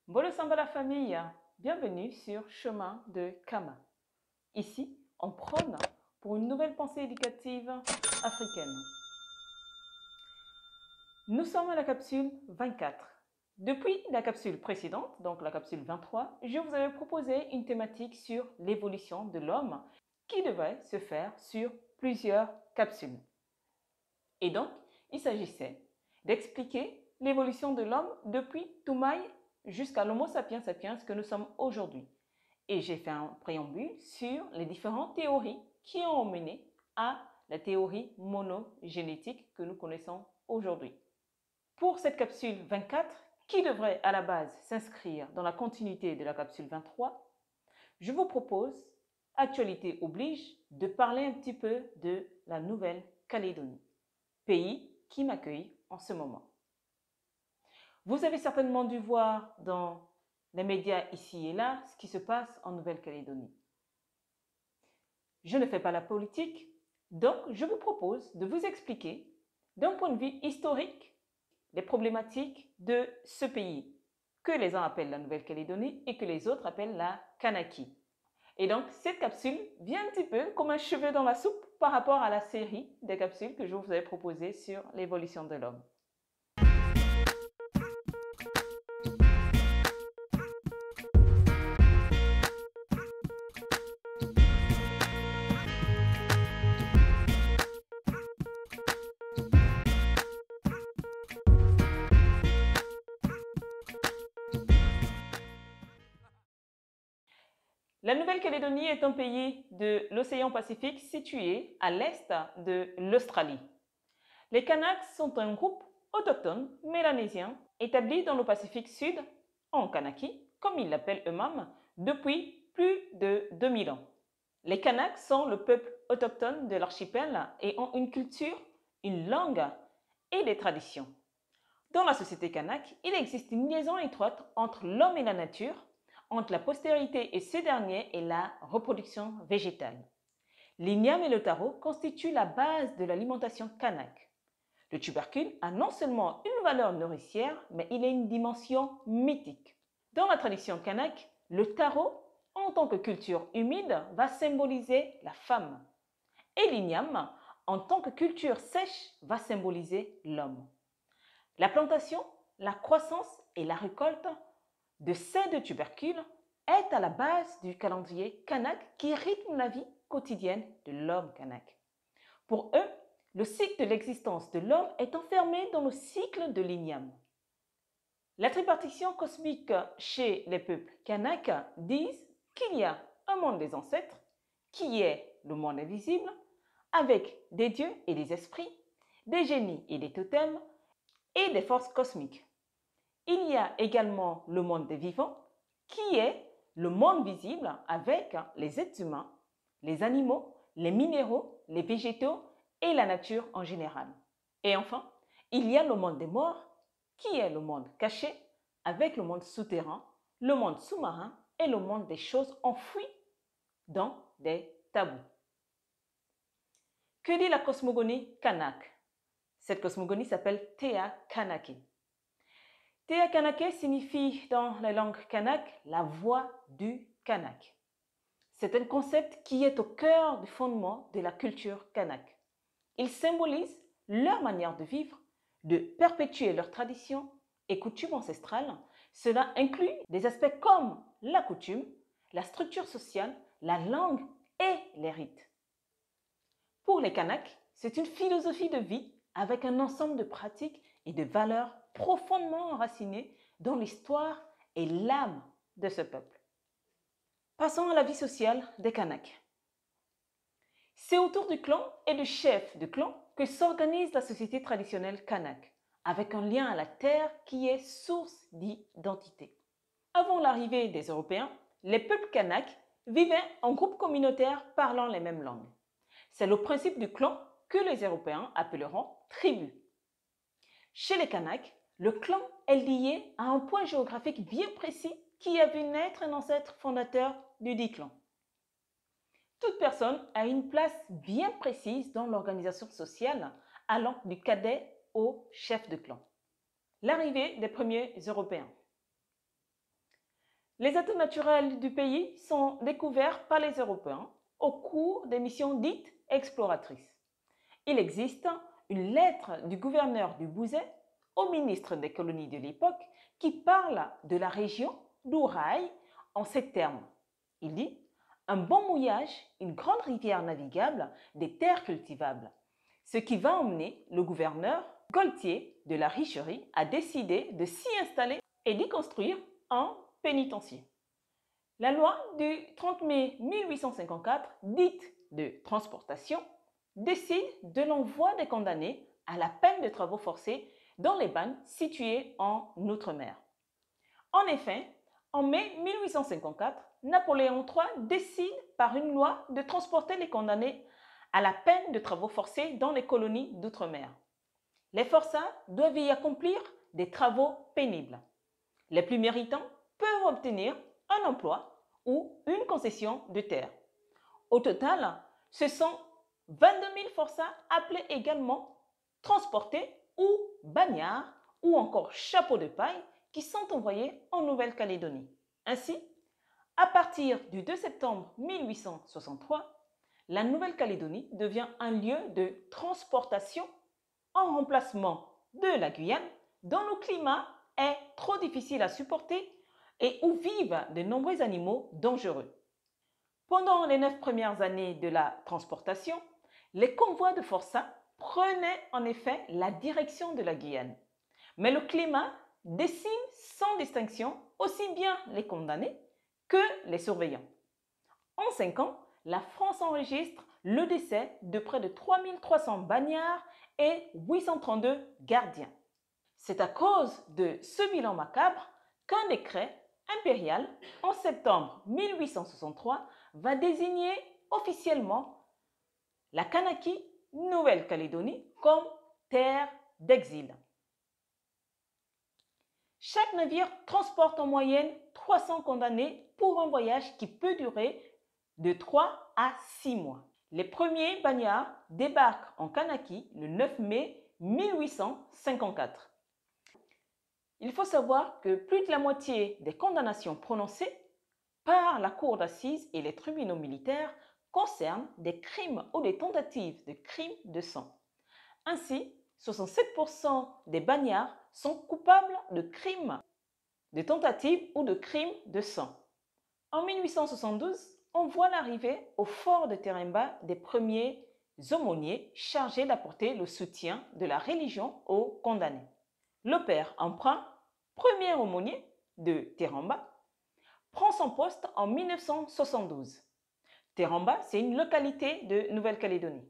Bolo Samba la famille, bienvenue sur Chemin de Kama. Ici, on prône pour une nouvelle pensée éducative africaine. Nous sommes à la capsule 24. Depuis la capsule précédente, donc la capsule 23, je vous avais proposé une thématique sur l'évolution de l'homme qui devait se faire sur plusieurs capsules. Et donc, il s'agissait d'expliquer l'évolution de l'homme depuis Toumaï jusqu'à l'Homo sapiens sapiens que nous sommes aujourd'hui. Et j'ai fait un préambule sur les différentes théories qui ont mené à la théorie monogénétique que nous connaissons aujourd'hui. Pour cette capsule 24, qui devrait à la base s'inscrire dans la continuité de la capsule 23, je vous propose, actualité oblige, de parler un petit peu de la Nouvelle-Calédonie, pays qui m'accueille en ce moment. Vous avez certainement dû voir dans les médias ici et là ce qui se passe en Nouvelle-Calédonie. Je ne fais pas la politique, donc je vous propose de vous expliquer d'un point de vue historique les problématiques de ce pays, que les uns appellent la Nouvelle-Calédonie et que les autres appellent la Kanaki. Et donc cette capsule vient un petit peu comme un cheveu dans la soupe par rapport à la série des capsules que je vous avais proposées sur l'évolution de l'homme. La Nouvelle-Calédonie est un pays de l'océan Pacifique situé à l'est de l'Australie. Les Kanaks sont un groupe autochtone mélanésien établi dans le Pacifique Sud, en Kanaki, comme ils l'appellent eux-mêmes, depuis plus de 2000 ans. Les Kanaks sont le peuple autochtone de l'archipel et ont une culture, une langue et des traditions. Dans la société kanak, il existe une liaison étroite entre l'homme et la nature, entre la postérité et ce dernier et la reproduction végétale. L'igname et le taro constituent la base de l'alimentation kanak. Le tubercule a non seulement une valeur nourricière, mais il a une dimension mythique. Dans la tradition kanak, le taro, en tant que culture humide, va symboliser la femme. Et l'igname, en tant que culture sèche, va symboliser l'homme. La plantation, la croissance et la récolte de ces deux tubercules est à la base du calendrier kanak qui rythme la vie quotidienne de l'homme kanak. Pour eux, le cycle de l'existence de l'homme est enfermé dans le cycle de l'igname. La tripartition cosmique chez les peuples kanak disent qu'il y a un monde des ancêtres, qui est le monde invisible, avec des dieux et des esprits, des génies et des totems, et des forces cosmiques. Il y a également le monde des vivants, qui est le monde visible avec les êtres humains, les animaux, les minéraux, les végétaux et la nature en général. Et enfin, il y a le monde des morts, qui est le monde caché, avec le monde souterrain, le monde sous-marin et le monde des choses enfouies dans des tabous. Que dit la cosmogonie kanak? Cette cosmogonie s'appelle Tea Kanake. Tea Kanake signifie dans la langue kanak la voix du kanak. C'est un concept qui est au cœur du fondement de la culture kanak. Il symbolise leur manière de vivre, de perpétuer leurs traditions et coutumes ancestrales. Cela inclut des aspects comme la coutume, la structure sociale, la langue et les rites. Pour les Kanaks, c'est une philosophie de vie avec un ensemble de pratiques et de valeurs profondément enracinées dans l'histoire et l'âme de ce peuple. Passons à la vie sociale des Kanaks. C'est autour du clan et du chef de clan que s'organise la société traditionnelle kanak, avec un lien à la terre qui est source d'identité. Avant l'arrivée des Européens, les peuples kanaks vivaient en groupes communautaires parlant les mêmes langues. C'est le principe du clan que les Européens appelleront tribu. Chez les Kanaks, le clan est lié à un point géographique bien précis qui a vu naître un ancêtre fondateur du dit clan. Toute personne a une place bien précise dans l'organisation sociale, allant du cadet au chef de clan. L'arrivée des premiers Européens. Les atouts naturels du pays sont découverts par les Européens au cours des missions dites exploratrices. Il existe une lettre du gouverneur du Bouzet au ministre des colonies de l'époque qui parle de la région d'Ouraï en ces termes. Il dit « Un bon mouillage, une grande rivière navigable, des terres cultivables », ce qui va emmener le gouverneur Gaultier de la Richerie à décider de s'y installer et d'y construire un pénitencier. La loi du 30 mai 1854, dite de transportation, décide de l'envoi des condamnés à la peine de travaux forcés dans les bagnes situés en Outre-mer. En effet, en mai 1854, Napoléon III décide par une loi de transporter les condamnés à la peine de travaux forcés dans les colonies d'outre-mer. Les forçats doivent y accomplir des travaux pénibles. Les plus méritants peuvent obtenir un emploi ou une concession de terre. Au total, ce sont 22 000 forçats appelés également transportés ou bagnards ou encore chapeaux de paille qui sont envoyés en Nouvelle-Calédonie. Ainsi, à partir du 2 septembre 1863, la Nouvelle-Calédonie devient un lieu de transportation en remplacement de la Guyane, dont le climat est trop difficile à supporter et où vivent de nombreux animaux dangereux. Pendant les 9 premières années de la transportation, les convois de forçats prenaient en effet la direction de la Guyane. Mais le climat décime sans distinction aussi bien les condamnés que les surveillants. En 5 ans, la France enregistre le décès de près de 3300 bagnards et 832 gardiens. C'est à cause de ce bilan macabre qu'un décret impérial en septembre 1863 va désigner officiellement la Kanaki, Nouvelle-Calédonie, comme terre d'exil. Chaque navire transporte en moyenne 300 condamnés pour un voyage qui peut durer de 3 à 6 mois. Les premiers bagnards débarquent en Kanaki le 9 mai 1854. Il faut savoir que plus de la moitié des condamnations prononcées par la cour d'assises et les tribunaux militaires concernent des crimes ou des tentatives de crimes de sang. Ainsi, 67% des bagnards sont coupables de crimes, de tentatives ou de crimes de sang. En 1872, on voit l'arrivée au fort de Teremba des premiers aumôniers chargés d'apporter le soutien de la religion aux condamnés. Le père Emprunt, premier aumônier de Teremba, prend son poste en 1972. Teremba, c'est une localité de Nouvelle-Calédonie.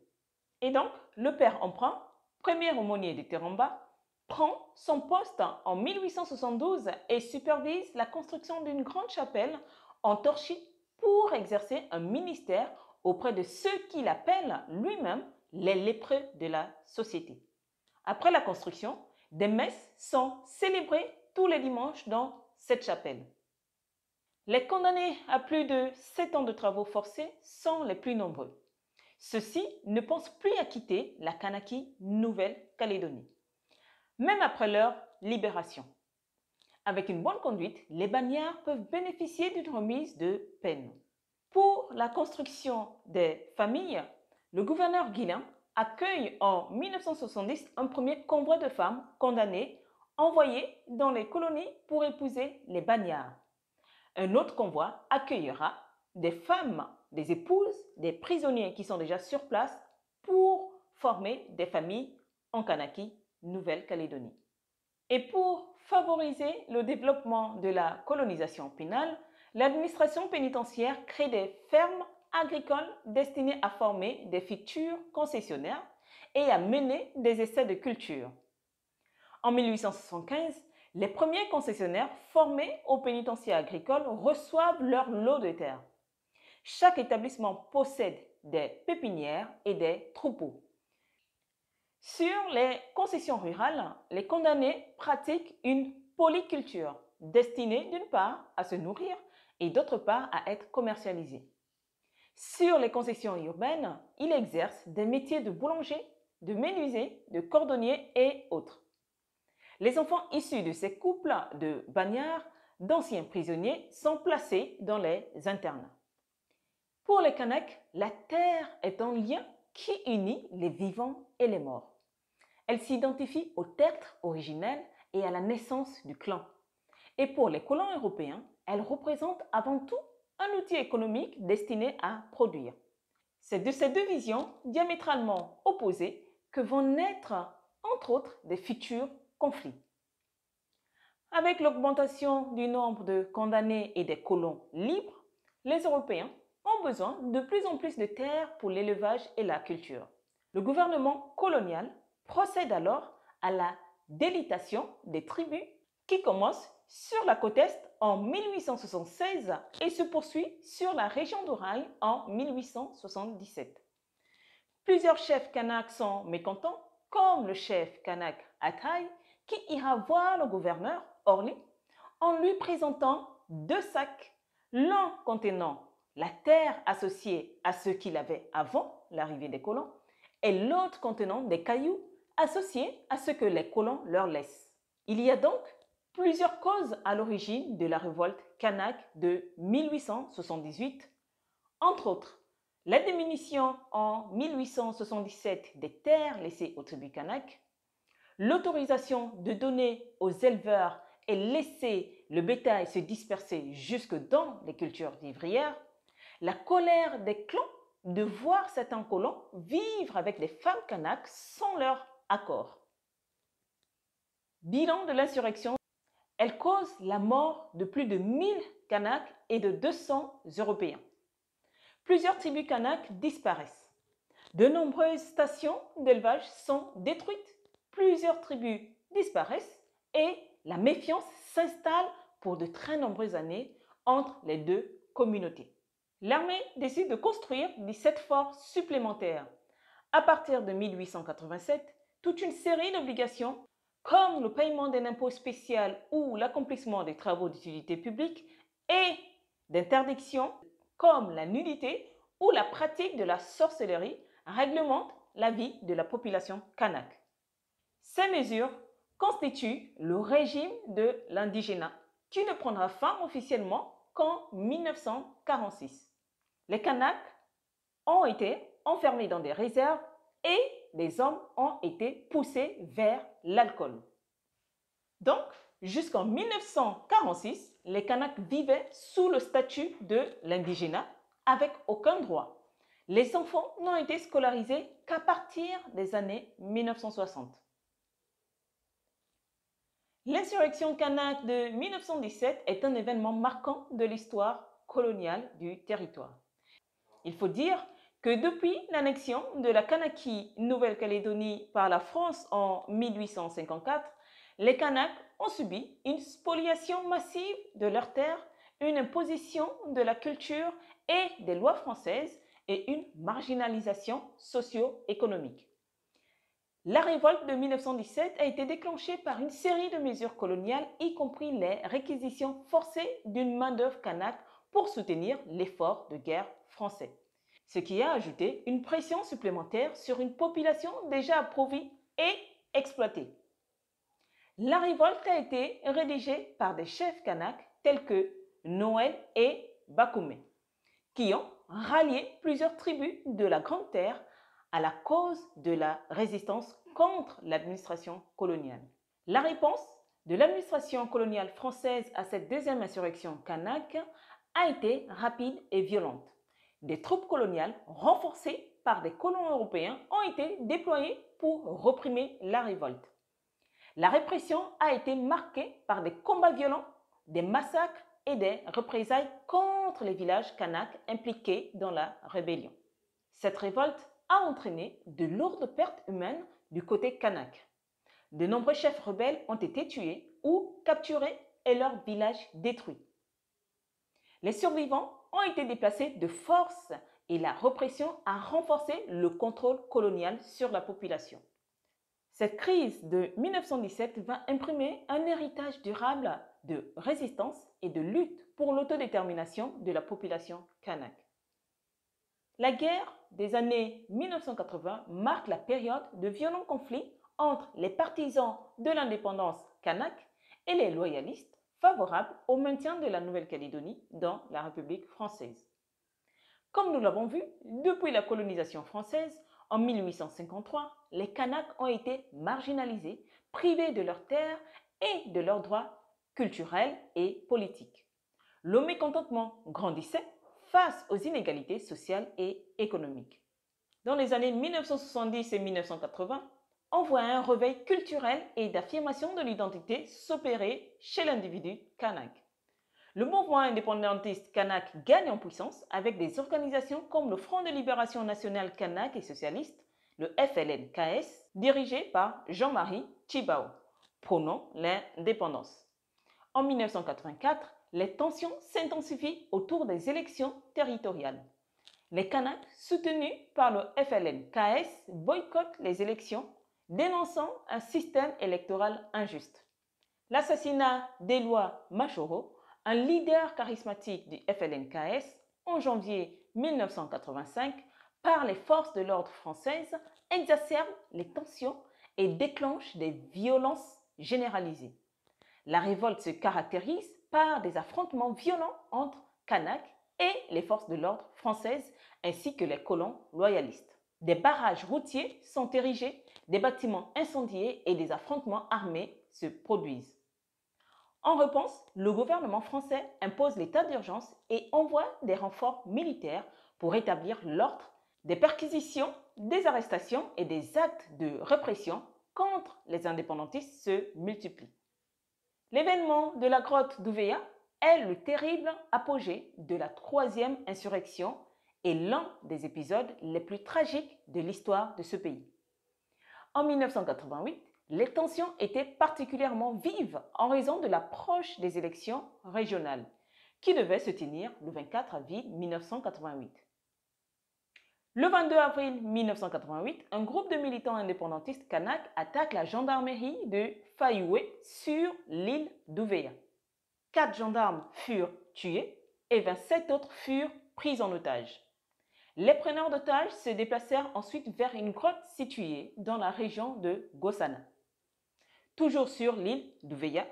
Et donc, le père Emprunt, premier aumônier de Teremba, prend son poste en 1872 et supervise la construction d'une grande chapelle en torchis pour exercer un ministère auprès de ceux qu'il appelle lui-même les lépreux de la société. Après la construction, des messes sont célébrées tous les dimanches dans cette chapelle. Les condamnés à plus de 7 ans de travaux forcés sont les plus nombreux. Ceux-ci ne pensent plus à quitter la Kanaki Nouvelle-Calédonie, même après leur libération. Avec une bonne conduite, les bagnards peuvent bénéficier d'une remise de peine. Pour la construction des familles, le gouverneur Guillain accueille en 1970 un premier convoi de femmes condamnées envoyées dans les colonies pour épouser les bagnards. Un autre convoi accueillera des femmes, des épouses, des prisonniers qui sont déjà sur place pour former des familles en Kanaki, Nouvelle-Calédonie. Et pour favoriser le développement de la colonisation pénale, l'administration pénitentiaire crée des fermes agricoles destinées à former des futurs concessionnaires et à mener des essais de culture. En 1875, les premiers concessionnaires formés au pénitencier agricole reçoivent leur lot de terre. Chaque établissement possède des pépinières et des troupeaux. Sur les concessions rurales, les condamnés pratiquent une polyculture destinée d'une part à se nourrir et d'autre part à être commercialisée. Sur les concessions urbaines, ils exercent des métiers de boulanger, de menuisier, de cordonnier et autres. Les enfants issus de ces couples de bagnards d'anciens prisonniers sont placés dans les internats. Pour les Kanaks, la terre est un lien qui unit les vivants et les morts. Elle s'identifie au tertre originel et à la naissance du clan. Et pour les colons européens, elle représente avant tout un outil économique destiné à produire. C'est de ces deux visions diamétralement opposées que vont naître, entre autres, des futurs conflits. Avec l'augmentation du nombre de condamnés et des colons libres, les Européens ont besoin de plus en plus de terres pour l'élevage et la culture. Le gouvernement colonial procède alors à la délitation des tribus qui commence sur la côte Est en 1876 et se poursuit sur la région d'Oraï en 1877. Plusieurs chefs kanaks sont mécontents, comme le chef kanak Atay, qui ira voir le gouverneur Orly en lui présentant deux sacs, l'un contenant la terre associée à ce qu'il avait avant l'arrivée des colons et l'autre contenant des cailloux associés à ce que les colons leur laissent. Il y a donc plusieurs causes à l'origine de la révolte kanak de 1878, entre autres la diminution en 1877 des terres laissées aux tribus kanak, l'autorisation de donner aux éleveurs et laisser le bétail se disperser jusque dans les cultures vivrières, la colère des clans de voir certains colons vivre avec des femmes kanaks sans leur accord. Bilan de l'insurrection, elle cause la mort de plus de 1000 kanaks et de 200 Européens. Plusieurs tribus kanaks disparaissent. De nombreuses stations d'élevage sont détruites. Plusieurs tribus disparaissent et la méfiance s'installe pour de très nombreuses années entre les deux communautés. L'armée décide de construire 17 forts supplémentaires. À partir de 1887, toute une série d'obligations, comme le paiement d'un impôt spécial ou l'accomplissement des travaux d'utilité publique, et d'interdictions comme la nudité ou la pratique de la sorcellerie, réglementent la vie de la population kanak. Ces mesures constituent le régime de l'indigénat, qui ne prendra fin officiellement qu'en 1946. Les Kanaks ont été enfermés dans des réserves et les hommes ont été poussés vers l'alcool. Donc, jusqu'en 1946, les Kanaks vivaient sous le statut de l'indigénat avec aucun droit. Les enfants n'ont été scolarisés qu'à partir des années 1960. L'insurrection kanak de 1917 est un événement marquant de l'histoire coloniale du territoire. Il faut dire que depuis l'annexion de la Kanaky Nouvelle-Calédonie par la France en 1854, les Kanaks ont subi une spoliation massive de leurs terres, une imposition de la culture et des lois françaises et une marginalisation socio-économique. La révolte de 1917 a été déclenchée par une série de mesures coloniales, y compris les réquisitions forcées d'une main-d'œuvre kanak pour soutenir l'effort de guerre français, ce qui a ajouté une pression supplémentaire sur une population déjà appauvrie et exploitée. La révolte a été rédigée par des chefs kanaks tels que Noël et Bakoumé, qui ont rallié plusieurs tribus de la Grande Terre à la cause de la résistance contre l'administration coloniale. La réponse de l'administration coloniale française à cette deuxième insurrection kanak a été rapide et violente. Des troupes coloniales renforcées par des colons européens ont été déployées pour réprimer la révolte. La répression a été marquée par des combats violents, des massacres et des représailles contre les villages kanaks impliqués dans la rébellion. Cette révolte a entraîné de lourdes pertes humaines du côté kanak. De nombreux chefs rebelles ont été tués ou capturés et leurs villages détruits. Les survivants ont été déplacés de force et la répression a renforcé le contrôle colonial sur la population. Cette crise de 1917 va imprimer un héritage durable de résistance et de lutte pour l'autodétermination de la population kanak. La guerre des années 1980 marque la période de violents conflits entre les partisans de l'indépendance kanak et les loyalistes favorable au maintien de la Nouvelle-Calédonie dans la République française. Comme nous l'avons vu, depuis la colonisation française, en 1853, les Kanaks ont été marginalisés, privés de leurs terres et de leurs droits culturels et politiques. Le mécontentement grandissait face aux inégalités sociales et économiques. Dans les années 1970 et 1980, on voit un réveil culturel et d'affirmation de l'identité s'opérer chez l'individu kanak. Le mouvement indépendantiste kanak gagne en puissance avec des organisations comme le Front de libération nationale kanak et socialiste, le FLN-KS, dirigé par Jean-Marie Tjibaou, prônant l'indépendance. En 1984, les tensions s'intensifient autour des élections territoriales. Les Kanaks, soutenus par le FLN-KS, boycottent les élections, dénonçant un système électoral injuste. L'assassinat d'Éloi Machoro, un leader charismatique du FLN-KS, en janvier 1985, par les forces de l'ordre françaises, exacerbe les tensions et déclenche des violences généralisées. La révolte se caractérise par des affrontements violents entre Kanaks et les forces de l'ordre françaises ainsi que les colons loyalistes. Des barrages routiers sont érigés, des bâtiments incendiés et des affrontements armés se produisent. En réponse, le gouvernement français impose l'état d'urgence et envoie des renforts militaires pour établir l'ordre. Des perquisitions, des arrestations et des actes de répression contre les indépendantistes se multiplient. L'événement de la grotte d'Ouvéa est le terrible apogée de la troisième insurrection et l'un des épisodes les plus tragiques de l'histoire de ce pays. En 1988, les tensions étaient particulièrement vives en raison de l'approche des élections régionales, qui devaient se tenir le 24 avril 1988. Le 22 avril 1988, un groupe de militants indépendantistes kanaks attaque la gendarmerie de Fayoue sur l'île d'Ouvéa. 4 gendarmes furent tués et 27 autres furent pris en otage. Les preneurs d'otages se déplacèrent ensuite vers une grotte située dans la région de Gossana, toujours sur l'île d'Ouvéa,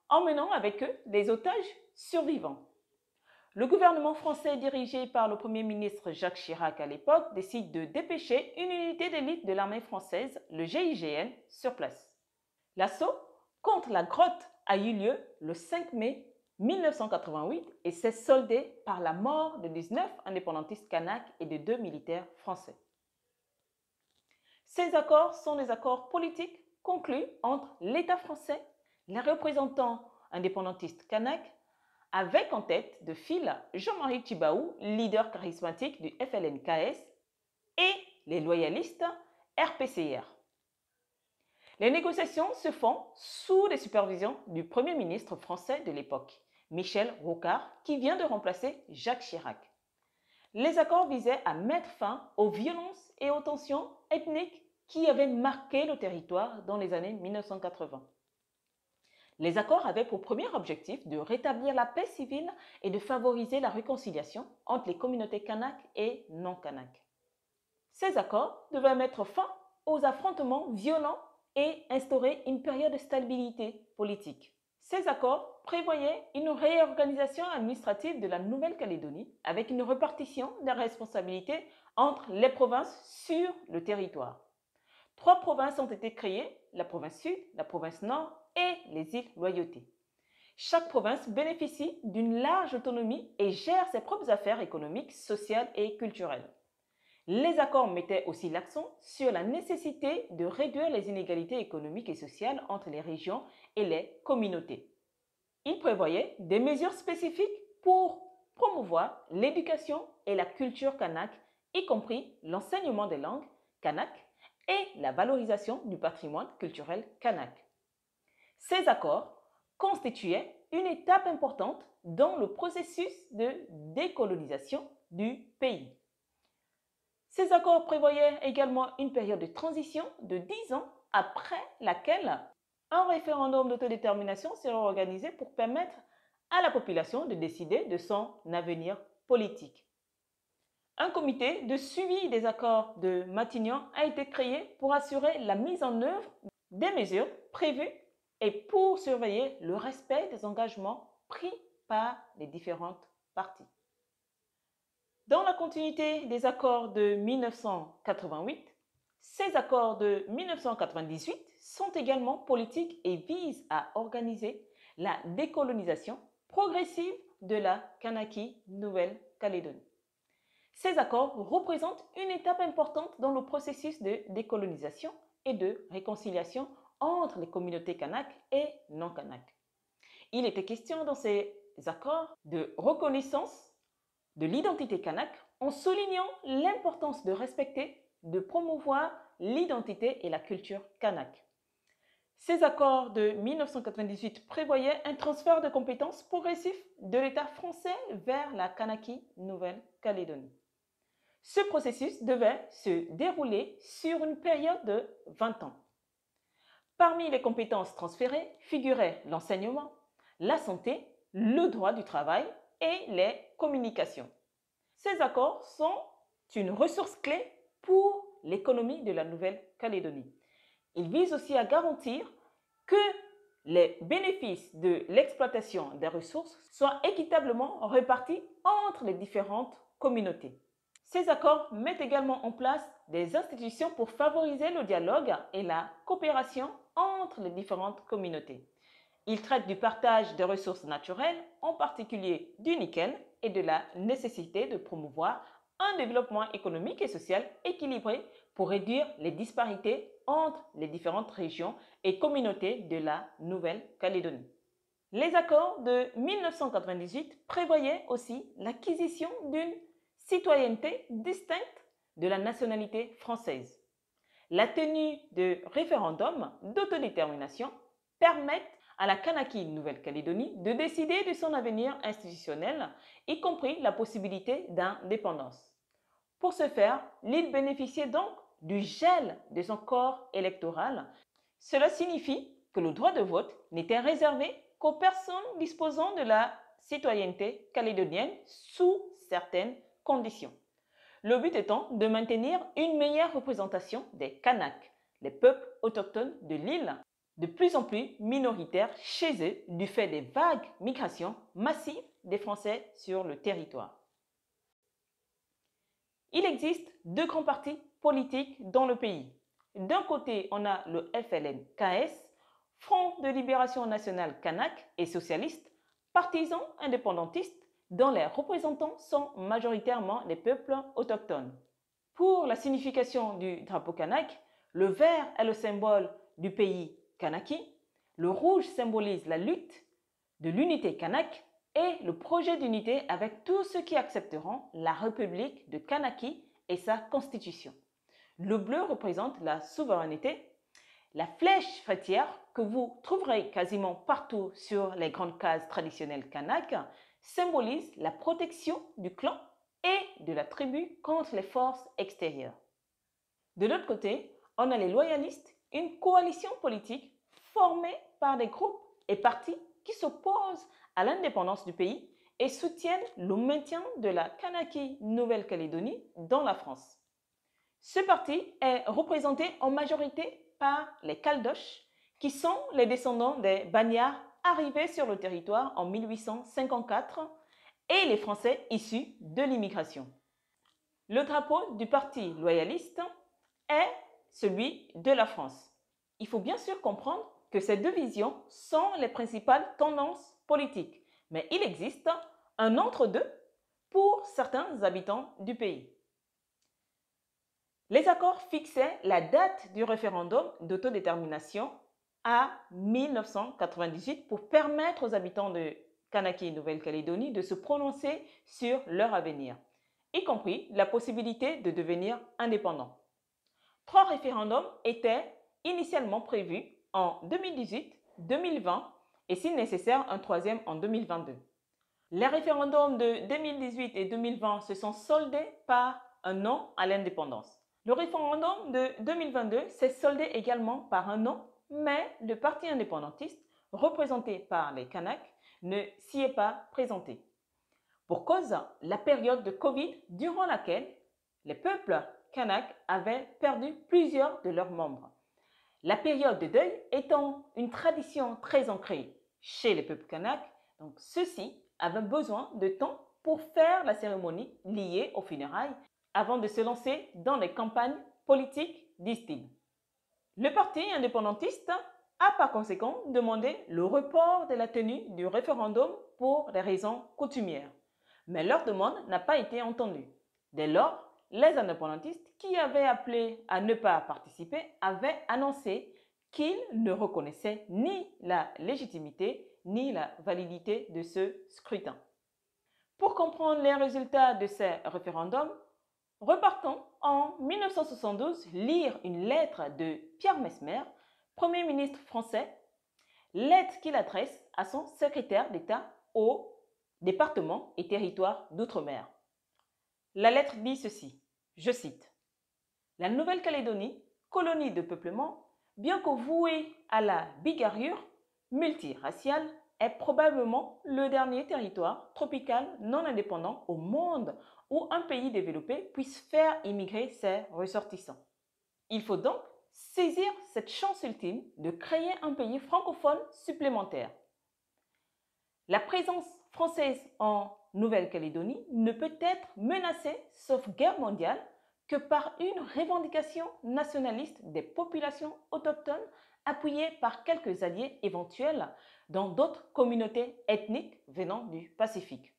emmenant avec eux des otages survivants. Le gouvernement français dirigé par le Premier ministre Jacques Chirac à l'époque décide de dépêcher une unité d'élite de l'armée française, le GIGN, sur place. L'assaut contre la grotte a eu lieu le 5 mai 1988 et s'est soldé par la mort de 19 indépendantistes kanaks et de 2 militaires français. Ces accords sont des accords politiques conclus entre l'État français, les représentants indépendantistes kanaks, avec en tête de file Jean-Marie Tjibaou, leader charismatique du FLN-KS, et les loyalistes RPCR. Les négociations se font sous les supervisions du Premier ministre français de l'époque, Michel Rocard, qui vient de remplacer Jacques Chirac. Les accords visaient à mettre fin aux violences et aux tensions ethniques qui avaient marqué le territoire dans les années 1980. Les accords avaient pour premier objectif de rétablir la paix civile et de favoriser la réconciliation entre les communautés kanaks et non-kanaks. Ces accords devaient mettre fin aux affrontements violents et instaurer une période de stabilité politique. Ces accords prévoyaient une réorganisation administrative de la Nouvelle-Calédonie avec une répartition des responsabilités entre les provinces sur le territoire. 3 provinces ont été créées, la province Sud, la province Nord et les îles Loyauté. Chaque province bénéficie d'une large autonomie et gère ses propres affaires économiques, sociales et culturelles. Les accords mettaient aussi l'accent sur la nécessité de réduire les inégalités économiques et sociales entre les régions et les communautés. Ils prévoyaient des mesures spécifiques pour promouvoir l'éducation et la culture kanak, y compris l'enseignement des langues kanak et la valorisation du patrimoine culturel kanak. Ces accords constituaient une étape importante dans le processus de décolonisation du pays. Ces accords prévoyaient également une période de transition de 10 ans après laquelle un référendum d'autodétermination serait organisé pour permettre à la population de décider de son avenir politique. Un comité de suivi des accords de Matignon a été créé pour assurer la mise en œuvre des mesures prévues et pour surveiller le respect des engagements pris par les différentes parties. Dans la continuité des accords de 1988, ces accords de 1998 sont également politiques et visent à organiser la décolonisation progressive de la Kanaki Nouvelle-Calédonie. Ces accords représentent une étape importante dans le processus de décolonisation et de réconciliation entre les communautés kanaks et non kanaks. Il était question dans ces accords de reconnaissance de l'identité kanak en soulignant l'importance de respecter, de promouvoir l'identité et la culture kanak. Ces accords de 1998 prévoyaient un transfert de compétences progressif de l'État français vers la Kanaki Nouvelle-Calédonie. Ce processus devait se dérouler sur une période de 20 ans. Parmi les compétences transférées figuraient l'enseignement, la santé, le droit du travail et les communications. Ces accords sont une ressource clé pour l'économie de la Nouvelle-Calédonie. Ils visent aussi à garantir que les bénéfices de l'exploitation des ressources soient équitablement répartis entre les différentes communautés. Ces accords mettent également en place des institutions pour favoriser le dialogue et la coopération entre les différentes communautés. Ils traitent du partage des ressources naturelles, en particulier du nickel, et de la nécessité de promouvoir un développement économique et social équilibré pour réduire les disparités entre les différentes régions et communautés de la Nouvelle-Calédonie. Les accords de 1998 prévoyaient aussi l'acquisition d'une citoyenneté distincte de la nationalité française. La tenue de référendums d'autodétermination permettent à la Kanaki Nouvelle-Calédonie de décider de son avenir institutionnel, y compris la possibilité d'indépendance. Pour ce faire, l'île bénéficiait donc du gel de son corps électoral. Cela signifie que le droit de vote n'était réservé qu'aux personnes disposant de la citoyenneté calédonienne sous certaines conditions. Le but étant de maintenir une meilleure représentation des Kanaks, les peuples autochtones de l'île, de plus en plus minoritaires chez eux du fait des vagues migrations massives des Français sur le territoire. Il existe deux grands partis politiques dans le pays. D'un côté, on a le FLN-KS, Front de Libération Nationale Kanak et socialiste, partisans indépendantistes dont les représentants sont majoritairement les peuples autochtones. Pour la signification du drapeau kanak, le vert est le symbole du pays kanaki, le rouge symbolise la lutte de l'unité kanak et le projet d'unité avec tous ceux qui accepteront la République de Kanaki et sa constitution. Le bleu représente la souveraineté. La flèche fêtière que vous trouverez quasiment partout sur les grandes cases traditionnelles kanak symbolise la protection du clan et de la tribu contre les forces extérieures. De l'autre côté, on a les loyalistes, une coalition politique formée par des groupes et partis qui s'opposent à l'indépendance du pays et soutiennent le maintien de la Kanaki Nouvelle-Calédonie dans la France. Ce parti est représenté en majorité par les Caldoches, qui sont les descendants des Bagnards arrivés sur le territoire en 1854 et les Français issus de l'immigration. Le drapeau du parti loyaliste est celui de la France. Il faut bien sûr comprendre que ces deux visions sont les principales tendances politiques, mais il existe un entre-deux pour certains habitants du pays. Les accords fixaient la date du référendum d'autodétermination à 1998 pour permettre aux habitants de Kanaki Nouvelle-Calédonie de se prononcer sur leur avenir, y compris la possibilité de devenir indépendant. 3 référendums étaient initialement prévus en 2018, 2020 et si nécessaire un troisième en 2022. Les référendums de 2018 et 2020 se sont soldés par un non à l'indépendance. Le référendum de 2022 s'est soldé également par un non, mais le parti indépendantiste, représenté par les Kanaks, ne s'y est pas présenté. Pour cause, la période de Covid durant laquelle les peuples Kanaks avaient perdu plusieurs de leurs membres. La période de deuil étant une tradition très ancrée chez les peuples kanaks, donc ceux-ci avaient besoin de temps pour faire la cérémonie liée aux funérailles avant de se lancer dans les campagnes politiques, disent-ils. Le parti indépendantiste a par conséquent demandé le report de la tenue du référendum pour des raisons coutumières. Mais leur demande n'a pas été entendue. Dès lors, les indépendantistes qui avaient appelé à ne pas participer avaient annoncé qu'ils ne reconnaissaient ni la légitimité ni la validité de ce scrutin. Pour comprendre les résultats de ces référendums, repartons en 1972 lire une lettre de Pierre Messmer, Premier ministre français, lettre qu'il adresse à son secrétaire d'État au département et territoire d'outre-mer. La lettre dit ceci, je cite, « La Nouvelle-Calédonie, colonie de peuplement, bien que vouée à la bigarrure multiraciale, est probablement le dernier territoire tropical non indépendant au monde où un pays développé puisse faire immigrer ses ressortissants. Il faut donc saisir cette chance ultime de créer un pays francophone supplémentaire. La présence française en Nouvelle-Calédonie ne peut être menacée, sauf guerre mondiale, que par une revendication nationaliste des populations autochtones appuyée par quelques alliés éventuels dans d'autres communautés ethniques venant du Pacifique.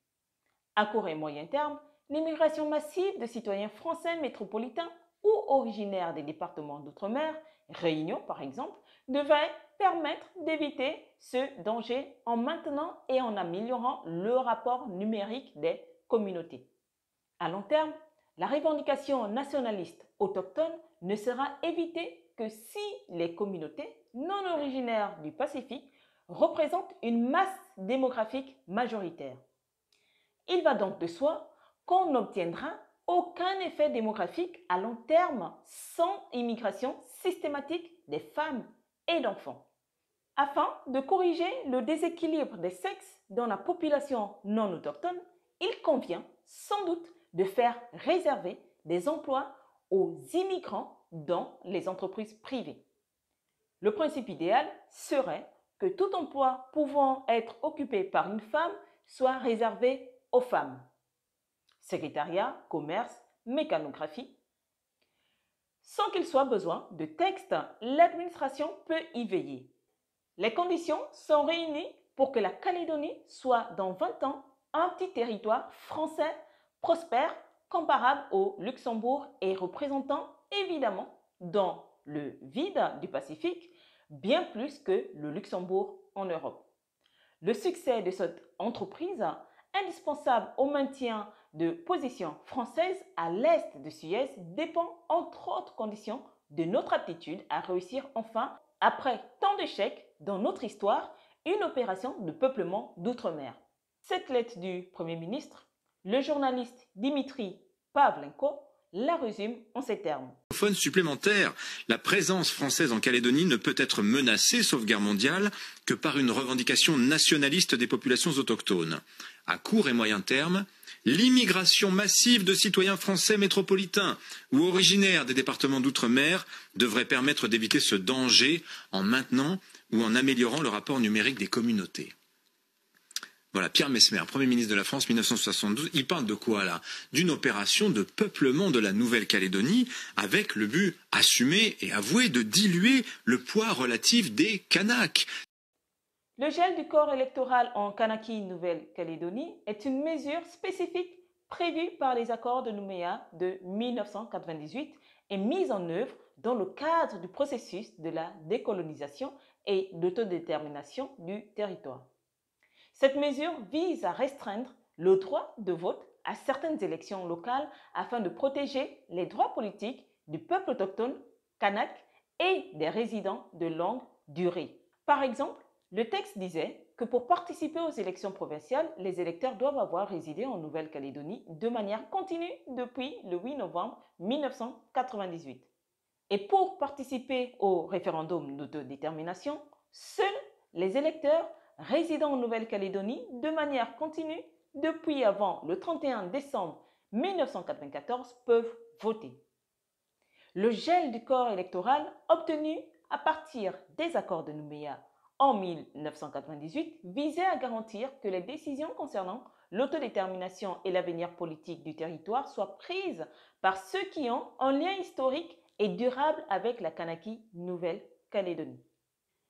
À court et moyen terme, l'immigration massive de citoyens français métropolitains ou originaires des départements d'outre-mer, Réunion par exemple, devrait permettre d'éviter ce danger en maintenant et en améliorant le rapport numérique des communautés. À long terme, la revendication nationaliste autochtone ne sera évitée que si les communautés non originaires du Pacifique représentent une masse démographique majoritaire. Il va donc de soi qu'on n'obtiendra aucun effet démographique à long terme sans immigration systématique des femmes et d'enfants. Afin de corriger le déséquilibre des sexes dans la population non autochtone, il convient sans doute de faire réserver des emplois aux immigrants dans les entreprises privées. Le principe idéal serait que tout emploi pouvant être occupé par une femme soit réservé aux femmes. Secrétariat, commerce, mécanographie. Sans qu'il soit besoin de texte, l'administration peut y veiller. Les conditions sont réunies pour que la Calédonie soit dans 20 ans un petit territoire français prospère, comparable au Luxembourg et représentant évidemment dans le vide du Pacifique bien plus que le Luxembourg en Europe. Le succès de cette entreprise, indispensable au maintien de positions françaises à l'est de Suez, dépend entre autres conditions de notre aptitude à réussir enfin, après tant d'échecs dans notre histoire, une opération de peuplement d'outre-mer. Cette lettre du Premier ministre, le journaliste Dimitri Pavlenko la résume en ces termes. Supplémentaire, la présence française en Calédonie ne peut être menacée, sauf guerre mondiale, que par une revendication nationaliste des populations autochtones. À court et moyen terme, l'immigration massive de citoyens français métropolitains ou originaires des départements d'outre-mer devrait permettre d'éviter ce danger en maintenant ou en améliorant le rapport numérique des communautés. Voilà, Pierre Messmer, Premier ministre de la France, 1972, il parle de quoi là? D'une opération de peuplement de la Nouvelle-Calédonie avec le but assumé et avoué de diluer le poids relatif des Kanaks. Le gel du corps électoral en Kanaki Nouvelle-Calédonie est une mesure spécifique prévue par les accords de Nouméa de 1998 et mise en œuvre dans le cadre du processus de la décolonisation et d'autodétermination du territoire. Cette mesure vise à restreindre le droit de vote à certaines élections locales afin de protéger les droits politiques du peuple autochtone kanak et des résidents de longue durée. Par exemple, le texte disait que pour participer aux élections provinciales, les électeurs doivent avoir résidé en Nouvelle-Calédonie de manière continue depuis le 8 novembre 1998. Et pour participer au référendum d'autodétermination, seuls les électeurs résidant en Nouvelle-Calédonie de manière continue depuis avant le 31 décembre 1994 peuvent voter. Le gel du corps électoral obtenu à partir des accords de Nouméa en 1998, visait à garantir que les décisions concernant l'autodétermination et l'avenir politique du territoire soient prises par ceux qui ont un lien historique et durable avec la Kanaki Nouvelle-Calédonie.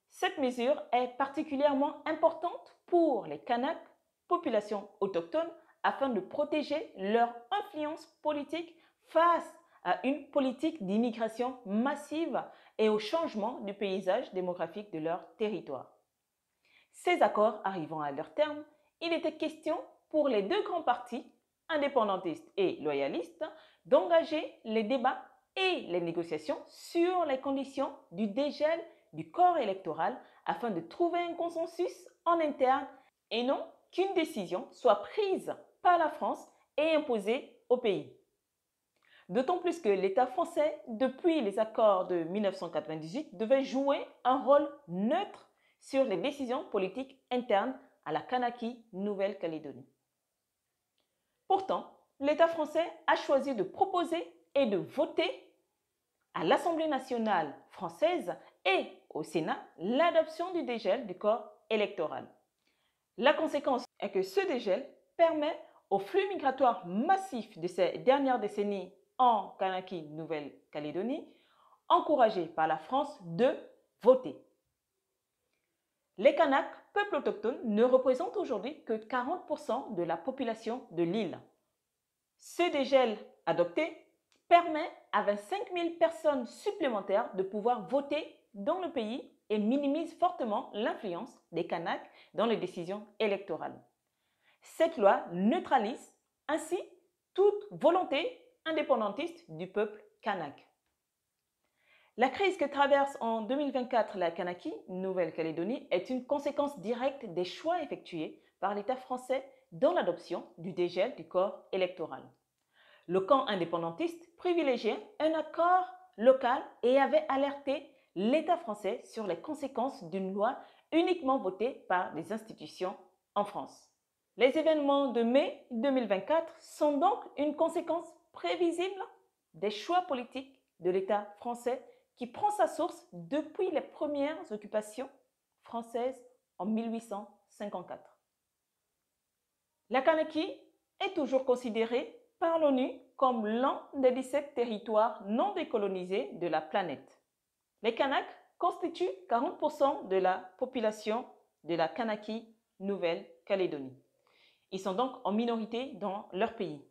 Cette mesure est particulièrement importante pour les Kanaks, population autochtone, afin de protéger leur influence politique face à une politique d'immigration massive et au changement du paysage démographique de leur territoire. Ces accords arrivant à leur terme, il était question pour les deux grands partis, indépendantistes et loyalistes, d'engager les débats et les négociations sur les conditions du dégel du corps électoral afin de trouver un consensus en interne et non qu'une décision soit prise par la France et imposée au pays. D'autant plus que l'État français, depuis les accords de 1998, devait jouer un rôle neutre sur les décisions politiques internes à la Kanaki Nouvelle-Calédonie. Pourtant, l'État français a choisi de proposer et de voter à l'Assemblée nationale française et au Sénat l'adoption du dégel du corps électoral. La conséquence est que ce dégel permet au flux migratoire massif de ces dernières décennies en Kanaki Nouvelle-Calédonie, encouragé par la France, de voter. Les Kanaks, peuple autochtone, ne représentent aujourd'hui que 40% de la population de l'île. Ce dégel adopté permet à 25 000 personnes supplémentaires de pouvoir voter dans le pays et minimise fortement l'influence des Kanaks dans les décisions électorales. Cette loi neutralise ainsi toute volonté indépendantiste du peuple kanak. La crise que traverse en 2024 la Kanaki Nouvelle-Calédonie est une conséquence directe des choix effectués par l'État français dans l'adoption du dégel du corps électoral. Le camp indépendantiste privilégiait un accord local et avait alerté l'État français sur les conséquences d'une loi uniquement votée par les institutions en France. Les événements de mai 2024 sont donc une conséquence prévisible des choix politiques de l'État français qui prend sa source depuis les premières occupations françaises en 1854. La Kanaki est toujours considérée par l'ONU comme l'un des 17 territoires non décolonisés de la planète. Les Kanaks constituent 40% de la population de la Kanaki Nouvelle-Calédonie. Ils sont donc en minorité dans leur pays.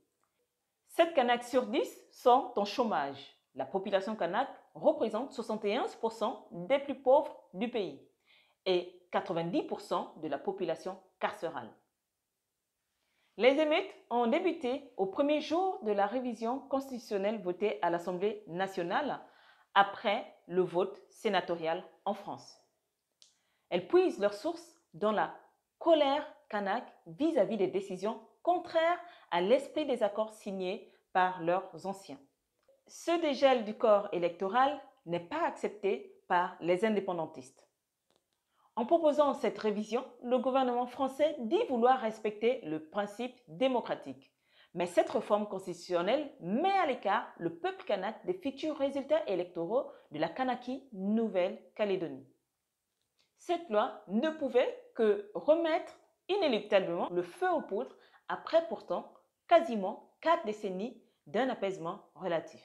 7 Kanaks sur 10 sont en chômage. La population kanak représente 71% des plus pauvres du pays et 90% de la population carcérale. Les émeutes ont débuté au premier jour de la révision constitutionnelle votée à l'Assemblée nationale après le vote sénatorial en France. Elles puisent leur source dans la colère kanak vis-à-vis des décisions contraires à l'esprit des accords signés par leurs anciens. Ce dégel du corps électoral n'est pas accepté par les indépendantistes. En proposant cette révision, le gouvernement français dit vouloir respecter le principe démocratique. Mais cette réforme constitutionnelle met à l'écart le peuple kanak des futurs résultats électoraux de la Kanaki Nouvelle-Calédonie. Cette loi ne pouvait que remettre inéluctablement le feu aux poudres après pourtant quasiment 4 décennies d'un apaisement relatif.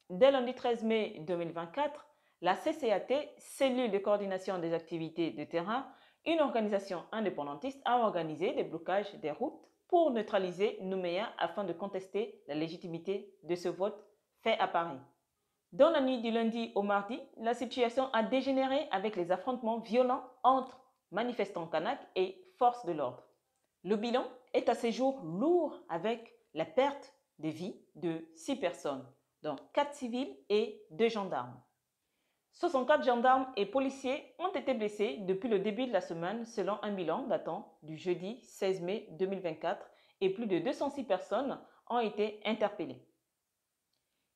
Dès lundi 13 mai 2024, la CCAT, cellule de coordination des activités de terrain, une organisation indépendantiste, a organisé des blocages des routes pour neutraliser Nouméa afin de contester la légitimité de ce vote fait à Paris. Dans la nuit du lundi au mardi, la situation a dégénéré avec les affrontements violents entre manifestants kanaks et forces de l'ordre. Le bilan est à ce jour lourd avec la perte de vie de 6 personnes, dont 4 civils et 2 gendarmes. 64 gendarmes et policiers ont été blessés depuis le début de la semaine selon un bilan datant du jeudi 16 mai 2024 et plus de 206 personnes ont été interpellées.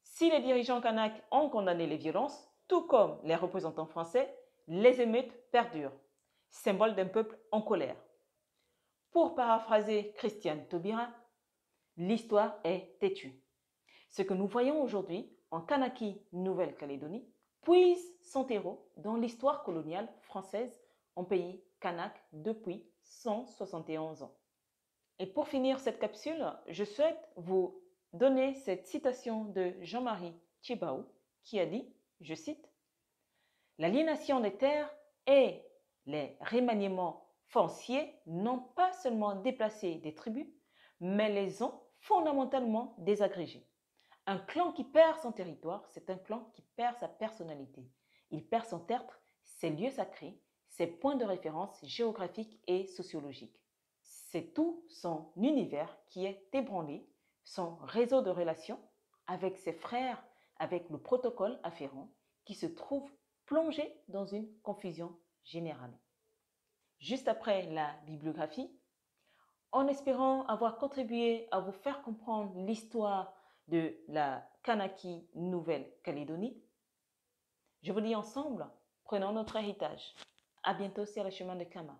Si les dirigeants kanaks ont condamné les violences, tout comme les représentants français, les émeutes perdurent, symbole d'un peuple en colère. Pour paraphraser Christiane Taubira, l'histoire est têtue. Ce que nous voyons aujourd'hui en Kanaki Nouvelle-Calédonie puise son terreau dans l'histoire coloniale française en pays kanak depuis 171 ans. Et pour finir cette capsule, je souhaite vous donner cette citation de Jean-Marie Tjibaou qui a dit, je cite, « L'aliénation des terres et les remaniements fonciers n'ont pas seulement déplacé des tribus, mais les ont fondamentalement désagrégées. Un clan qui perd son territoire, c'est un clan qui perd sa personnalité. Il perd son tertre, ses lieux sacrés, ses points de référence géographiques et sociologiques. C'est tout son univers qui est ébranlé, son réseau de relations avec ses frères, avec le protocole afférent, qui se trouve plongé dans une confusion générale. » Juste après la bibliographie, en espérant avoir contribué à vous faire comprendre l'histoire de la Kanaki Nouvelle-Calédonie, je vous dis ensemble, prenons notre héritage. À bientôt sur le chemin de Kama.